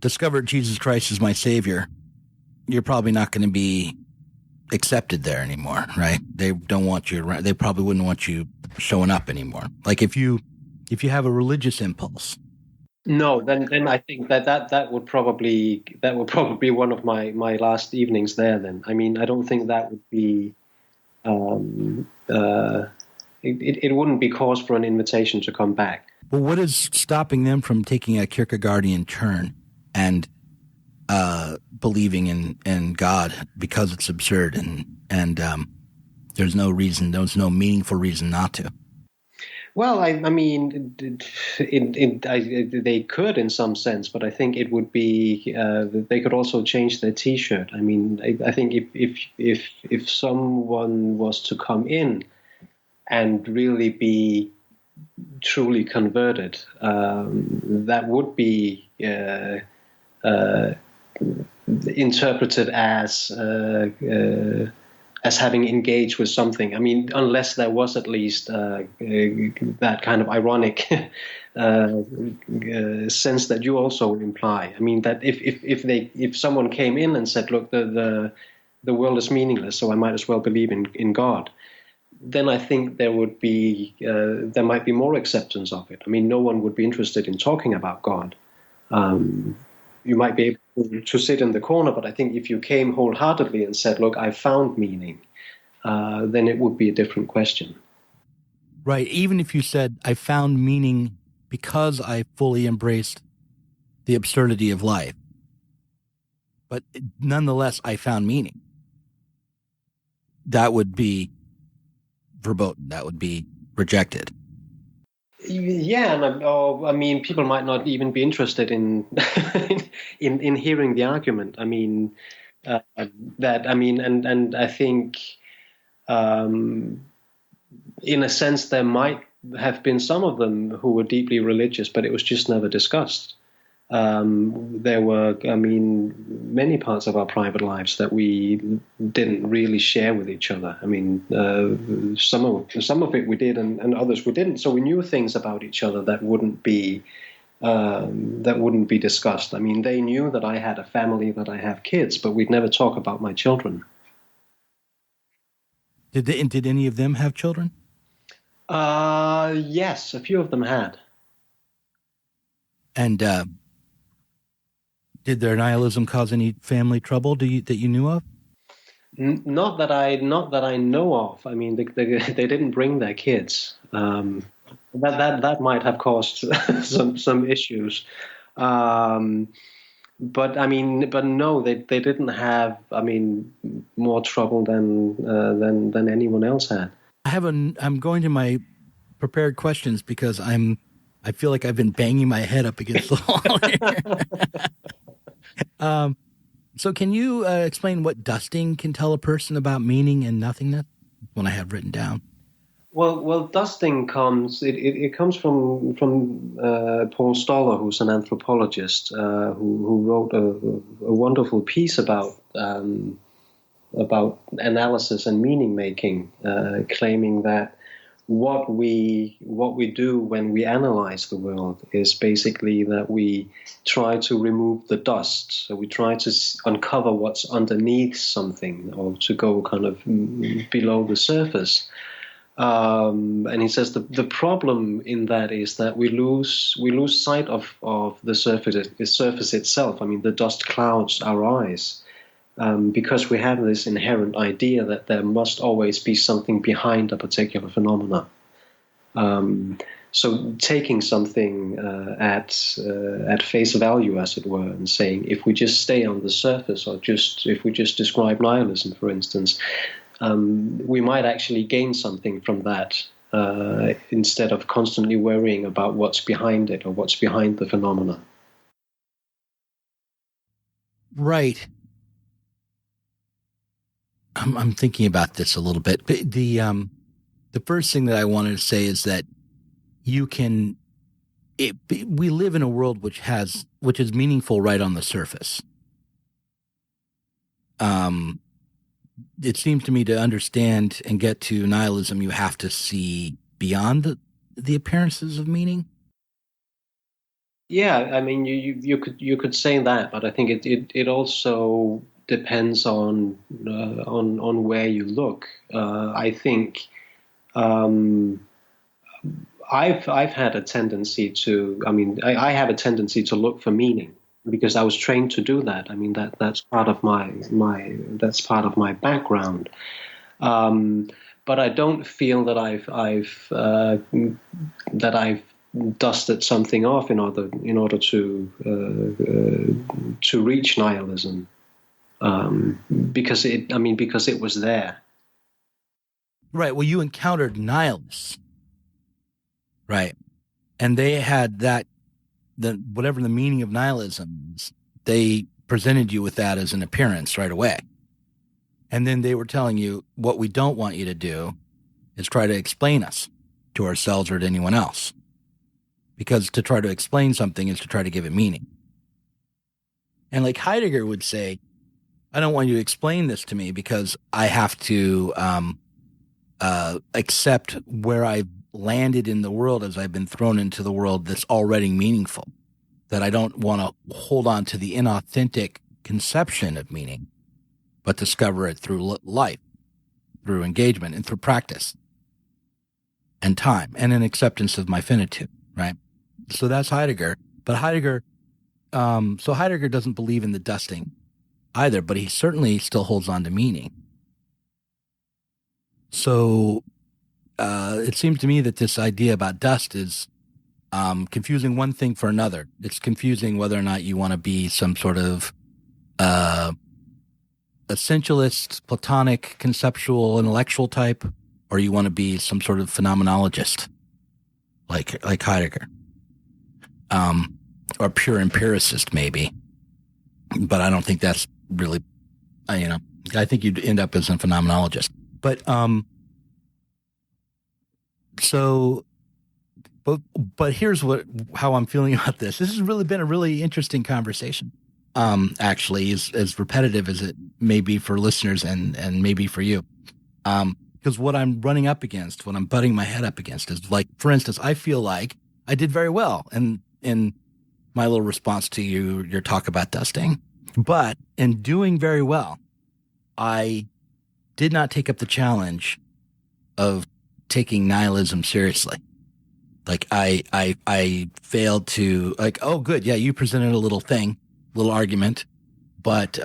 discovered Jesus Christ as my savior, you're probably not going to be accepted there anymore, right? They don't want you around. They probably wouldn't want you showing up anymore. Like if you have a religious impulse. No, then I think that would probably be one of my last evenings there. Then I mean I don't think that would be it wouldn't be cause for an invitation to come back. Well, what is stopping them from taking a Kierkegaardian turn and believing in God because it's absurd and there's no meaningful reason not to? Well, I mean, they could in some sense, but I think it would be they could also change their T-shirt. I mean, I think if someone was to come in and really be truly converted, that would be interpreted as having engaged with something. I mean, unless there was at least that kind of ironic sense that you also imply. I mean, that if someone came in and said, "Look, the world is meaningless, so I might as well believe in God," then I think there might be more acceptance of it. I mean, no one would be interested in talking about God. You might be able to sit in the corner, but I think if you came wholeheartedly and said, "Look, I found meaning," then it would be a different question. Right. Even if you said, "I found meaning because I fully embraced the absurdity of life," but nonetheless, I found meaning. That would be verboten. That would be rejected. Yeah, and I mean, people might not even be interested in in hearing the argument. I mean, and I think, in a sense, there might have been some of them who were deeply religious, but it was just never discussed. There were, I mean, many parts of our private lives that we didn't really share with each other. I mean, some of it we did, and others we didn't. So we knew things about each other that wouldn't be discussed. I mean, they knew that I had a family, that I have kids, but we'd never talk about my children. Did any of them have children? Yes, a few of them had. And did their nihilism cause any family trouble that you knew of? Not that I know of. I mean, they didn't bring their kids. That might have caused some issues. But no, they didn't have. I mean, more trouble than anyone else had. I'm going to my prepared questions because I feel like I've been banging my head up against the wall here. So can you explain what dusting can tell a person about meaning and nothingness? When I have written down. Well, dusting comes from Paul Stoller, who's an anthropologist who wrote a wonderful piece about analysis and meaning making, claiming that what we do when we analyze the world is basically that we try to remove the dust. So we try to uncover what's underneath something, or to go kind of below the surface. And he says the problem in that is that we lose sight of the surface itself. I mean, the dust clouds our eyes. Because we have this inherent idea that there must always be something behind a particular phenomena. So taking something at face value, as it were, and saying if we just stay on the surface, or if we just describe nihilism, for instance, we might actually gain something from that instead of constantly worrying about what's behind it or what's behind the phenomena. Right. I'm thinking about this a little bit. But the first thing that I wanted to say is that we live in a world which is meaningful right on the surface. It seems to me to understand and get to nihilism, you have to see beyond the appearances of meaning? Yeah, I mean, you could say that, but I think it also depends on where you look. I think I've had a tendency to. I mean, I have a tendency to look for meaning because I was trained to do that. I mean, that's part of my that's part of my background. But I don't feel that I've dusted something off in order to reach nihilism, because it was there. Right. Well, you encountered nihilists, right? And they had whatever the meaning of nihilism is, they presented you with that as an appearance right away. And then they were telling you, what we don't want you to do is try to explain us to ourselves or to anyone else. Because to try to explain something is to try to give it meaning. And like Heidegger would say, I don't want you to explain this to me because I have to accept where I've landed in the world as I've been thrown into the world that's already meaningful. That I don't want to hold on to the inauthentic conception of meaning, but discover it through life, through engagement, and through practice and time, and an acceptance of my finitude, right? So that's Heidegger. But Heidegger doesn't believe in the dusting either, but he certainly still holds on to meaning. So it seems to me that this idea about dust is confusing one thing for another. It's confusing whether or not you want to be some sort of essentialist, Platonic, conceptual, intellectual type, or you want to be some sort of phenomenologist, like Heidegger, or pure empiricist maybe. But I don't think that's really, I think you'd end up as a phenomenologist. But but here's how I'm feeling about this. This has really been a really interesting conversation. Actually, as repetitive as it may be for listeners and maybe for you. Because what I'm running up against, what I'm butting my head up against is, like, for instance, I feel like I did very well in my little response to your talk about dusting. But in doing very well, I did not take up the challenge of taking nihilism seriously. Like I failed to, like, oh, good. Yeah. You presented a little argument, but,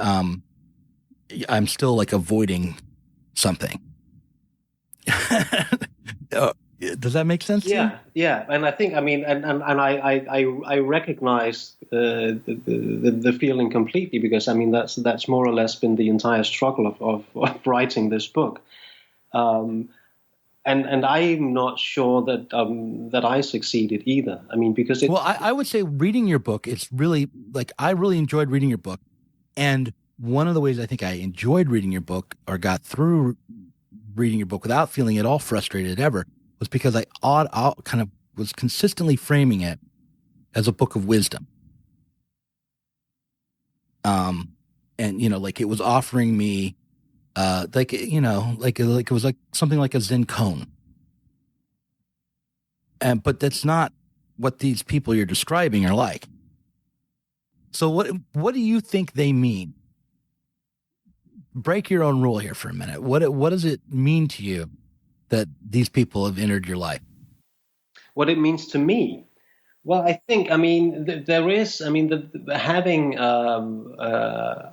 I'm still like avoiding something. Does that make sense? Yeah. Yeah. And I think, I mean, and I recognize the feeling completely, because I mean, that's more or less been the entire struggle of writing this book. And I'm not sure that I succeeded either. I mean, because I would say reading your book, it's really, like, I really enjoyed reading your book. And one of the ways I think I enjoyed reading your book, or got through reading your book without feeling at all frustrated ever, was because I kind of was consistently framing it as a book of wisdom. And, like, it was offering me, like it was like something like a Zen cone. But that's not what these people you're describing are like. So what do you think they mean? Break your own rule here for a minute. What does it mean to you that these people have entered your life? What it means to me? Well, I think, I mean, there is, I mean, having a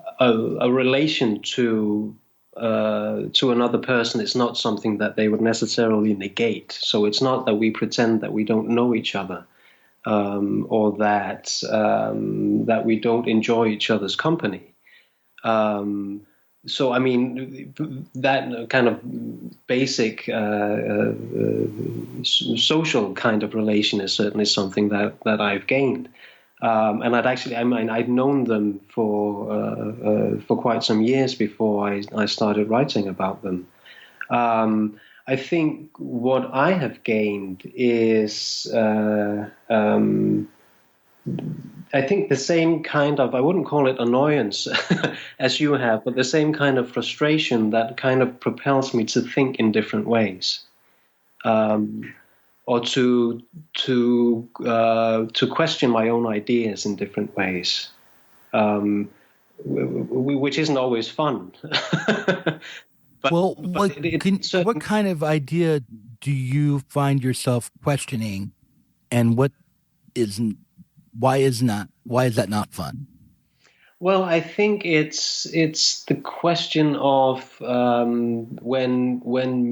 relation to another person is not something that they would necessarily negate. So it's not that we pretend that we don't know each other, or that we don't enjoy each other's company. So I mean, that kind of basic social kind of relation is certainly something that I've gained. And I'd known them for quite some years before I started writing about them. I think what I have gained is, I think the same kind of, I wouldn't call it annoyance as you have, but the same kind of frustration that kind of propels me to think in different ways. or to question my own ideas in different ways, which isn't always fun. What kind of idea do you find yourself questioning, and why is that not fun? Well, I think it's the question of when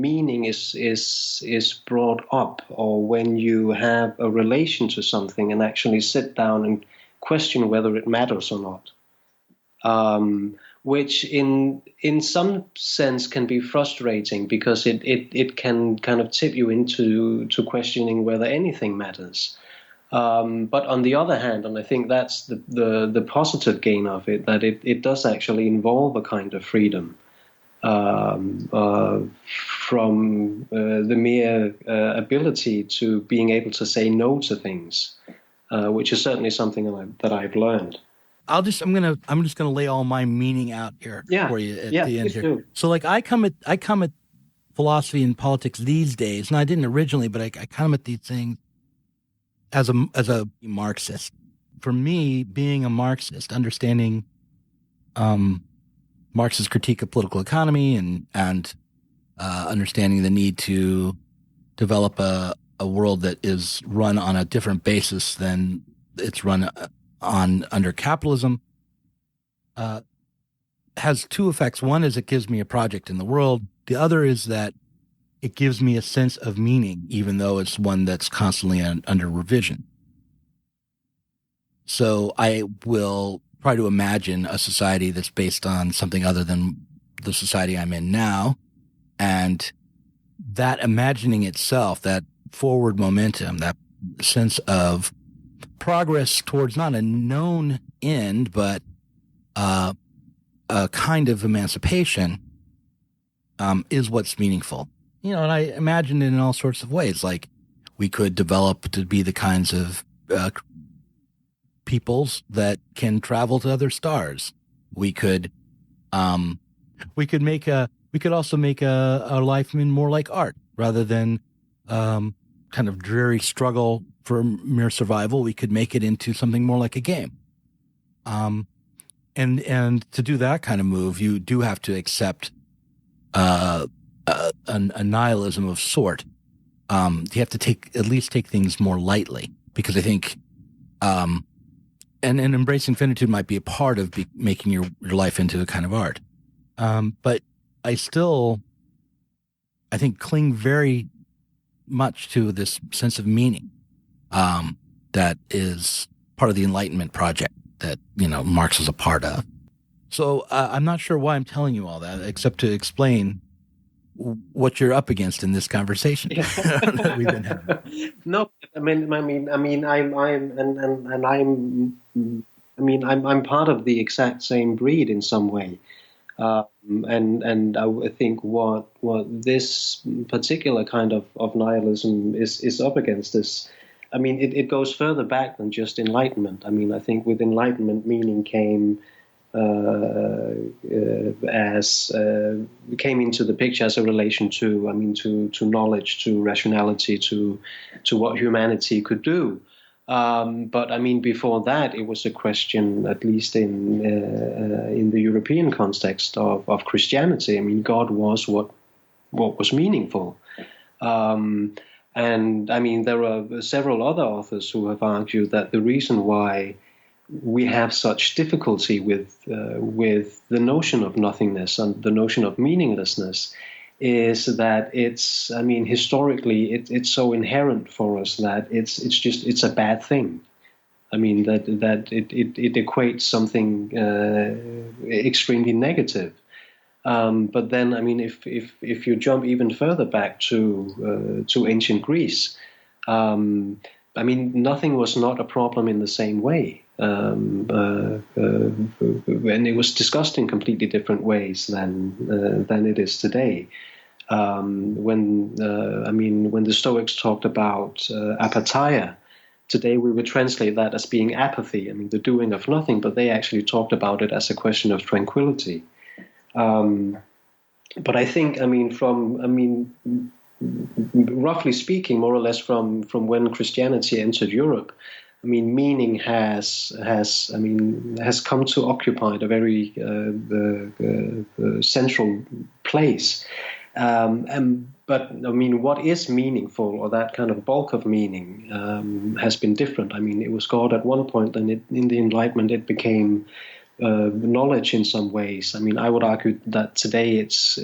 meaning is brought up, or when you have a relation to something and actually sit down and question whether it matters or not. Which in some sense can be frustrating, because it can kind of tip you into questioning whether anything matters. But on the other hand, and I think that's the positive gain of it, that it does actually involve a kind of freedom from the mere ability to being able to say no to things, which is certainly something that I've learned. I'm just gonna lay all my meaning out here for you at the end here. Do. So, like, I come at philosophy and politics these days, and I didn't originally, but I come at these things as a Marxist. For me, being a Marxist, understanding Marx's critique of political economy and understanding the need to develop a world that is run on a different basis than it's run on under capitalism, has two effects. One is it gives me a project in the world. The other is that it gives me a sense of meaning, even though it's one that's constantly under revision. So I will try to imagine a society that's based on something other than the society I'm in now. And that imagining itself, that forward momentum, that sense of progress towards not a known end, but a kind of emancipation, is what's meaningful. You know, and I imagine it in all sorts of ways. Like, we could develop to be the kinds of peoples that can travel to other stars. We could also make our life more like art, rather than kind of dreary struggle for mere survival. We could make it into something more like a game. And to do that kind of move, you do have to accept a nihilism of sort. You have to at least take things more lightly, because I think, and embracing finitude might be a part of making your life into a kind of art. But I still, I think, cling very much to this sense of meaning, that is part of the Enlightenment project that, Marx was a part of. So I'm not sure why I'm telling you all that, except to explain what you're up against in this conversation that we've been having. No, I'm part of the exact same breed in some way, and I think what this particular kind of nihilism is up against is, it goes further back than just Enlightenment. I think with Enlightenment, meaning came came into the picture as a relation to knowledge, to rationality, to what humanity could do. But before that, it was a question, at least in the European context of Christianity. God was what was meaningful. And there are several other authors who have argued that the reason why we have such difficulty with the notion of nothingness and the notion of meaninglessness is that it's, historically it's so inherent for us that it's a bad thing. That it equates something extremely negative. But then, if you jump even further back to ancient Greece, nothing was not a problem in the same way. And it was discussed in completely different ways than it is today. When the Stoics talked about apatheia, today we would translate that as being apathy. The doing of nothing, but they actually talked about it as a question of tranquility. But I think, roughly speaking, more or less from when Christianity entered Europe, I mean, meaning has come to occupy a very central place. But I mean, what is meaningful, or that kind of bulk of meaning, has been different. I mean, it was God at one point, and in the Enlightenment it became knowledge in some ways. I mean, I would argue that today it's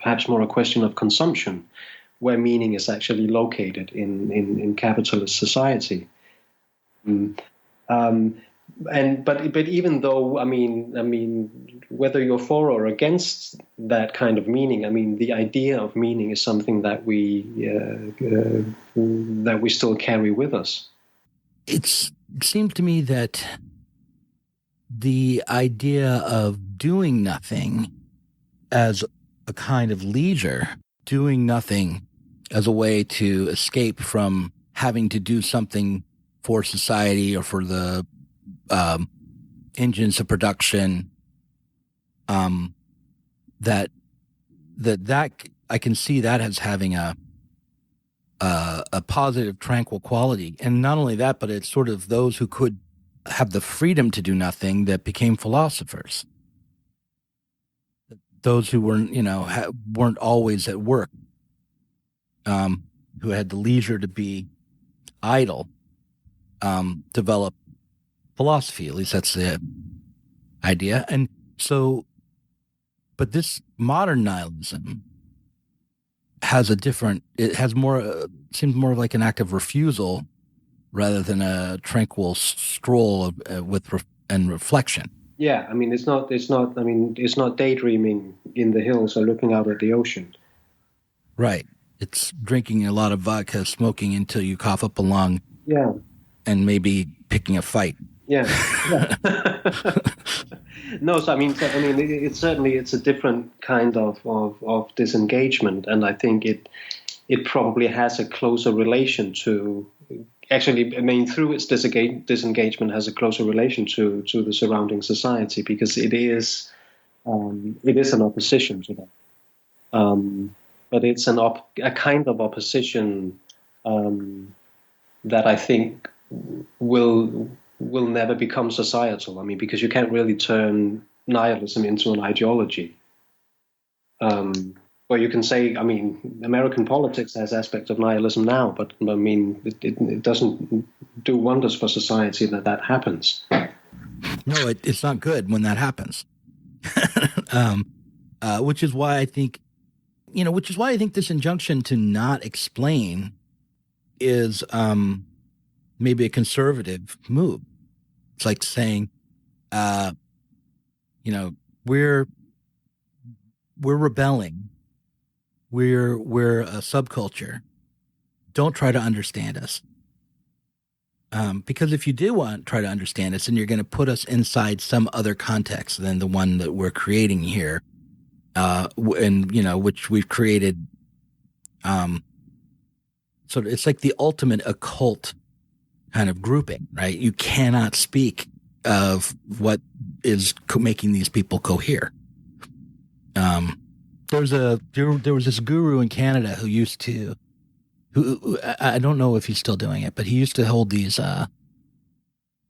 perhaps more a question of consumption, where meaning is actually located in capitalist society. But even though, I mean, whether you're for or against that kind of meaning, I mean, the idea of meaning is something that we still carry with us. It seems to me that the idea of doing nothing as a kind of leisure, doing nothing as a way to escape from having to do something for society or for the engines of production, that I can see that as having a positive, tranquil quality. And not only that, but it's sort of those who could have the freedom to do nothing that became philosophers. Those who weren't always at work, who had the leisure to be idle, develop philosophy. At least that's the idea. And so, but this modern nihilism has seems more like an act of refusal rather than a tranquil stroll and reflection. Yeah, I mean, it's not daydreaming in the hills or looking out at the ocean. Right. It's drinking a lot of vodka, smoking until you cough up a lung. Yeah. And maybe picking a fight. Yeah. No, so I mean, it's certainly a different kind of disengagement, and I think it probably has a closer relation to. Actually, I mean, through its disengagement, has a closer relation to the surrounding society, because it is an opposition to that. But it's a kind of opposition that I think will never become societal. I mean, because you can't really turn nihilism into an ideology. Well, you can say, I mean, American politics has aspects of nihilism now, but I mean, it doesn't do wonders for society that happens. No, it's not good when that happens. Which is why I think this injunction to not explain is maybe a conservative move. It's like saying, we're rebelling. We're a subculture. Don't try to understand us. Because if you do try to understand us, then you're going to put us inside some other context than the one that we're creating here, which we've created. So it's like the ultimate occult kind of grouping, right? You cannot speak of what is making these people cohere. There was this guru in Canada who I don't know if he's still doing it, but he used to hold these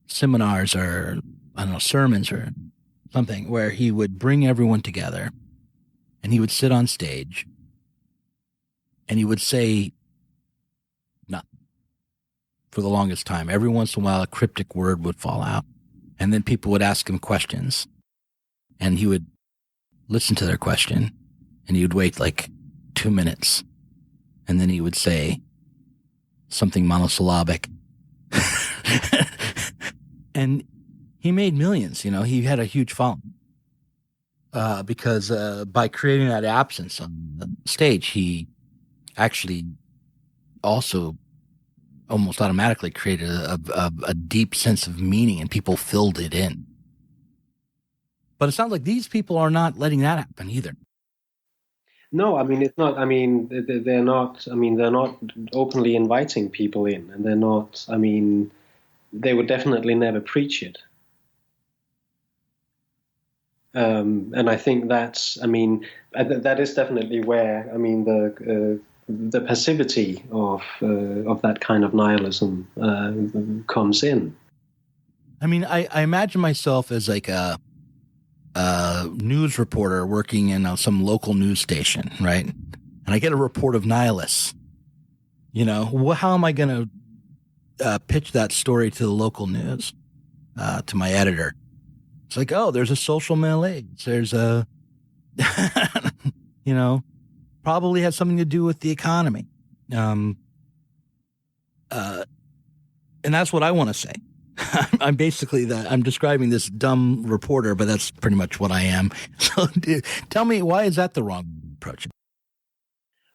seminars or, I don't know, sermons or something, where he would bring everyone together and he would sit on stage and he would say nothing for the longest time. Every once in a while, a cryptic word would fall out, and then people would ask him questions and he would listen to their question, and he would wait like 2 minutes, and then he would say something monosyllabic. And he made millions, he had a huge following. Because by creating that absence on the stage, he actually also almost automatically created a deep sense of meaning, and people filled it in. But it sounds like these people are not letting that happen either. No, I mean, it's not. I mean, they're not. I mean, they're not openly inviting people in, and they're not. I mean, they would definitely never preach it. And I think that's. I mean, that is definitely where. I mean, the passivity of that kind of nihilism comes in. I mean, I imagine myself as like a news reporter working in some local news station, right? And I get a report of nihilists. You know, how am I going to pitch that story to the local news, to my editor? It's like, oh, there's a social malaise. There's a, you know, probably has something to do with the economy. And that's what I want to say. I'm basically I'm describing this dumb reporter, but that's pretty much what I am. So tell me, why is that the wrong approach?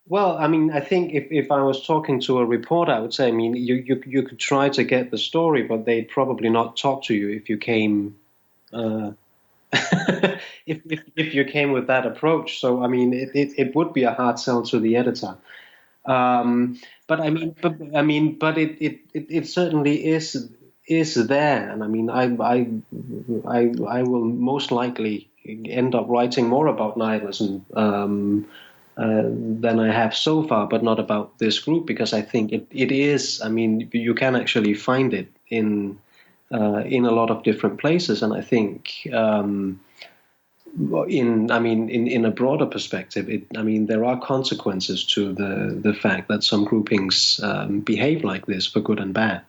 Well, I mean, I think if I was talking to a reporter, I would say, I mean, you could try to get the story, but they'd probably not talk to you if you came if you came with that approach. So, I mean, it would be a hard sell to the editor. But it certainly is there, and I mean, I will most likely end up writing more about nihilism than I have so far, but not about this group, because I think it is. I mean, you can actually find it in a lot of different places, and I think in a broader perspective, there are consequences to the fact that some groupings behave like this for good and bad.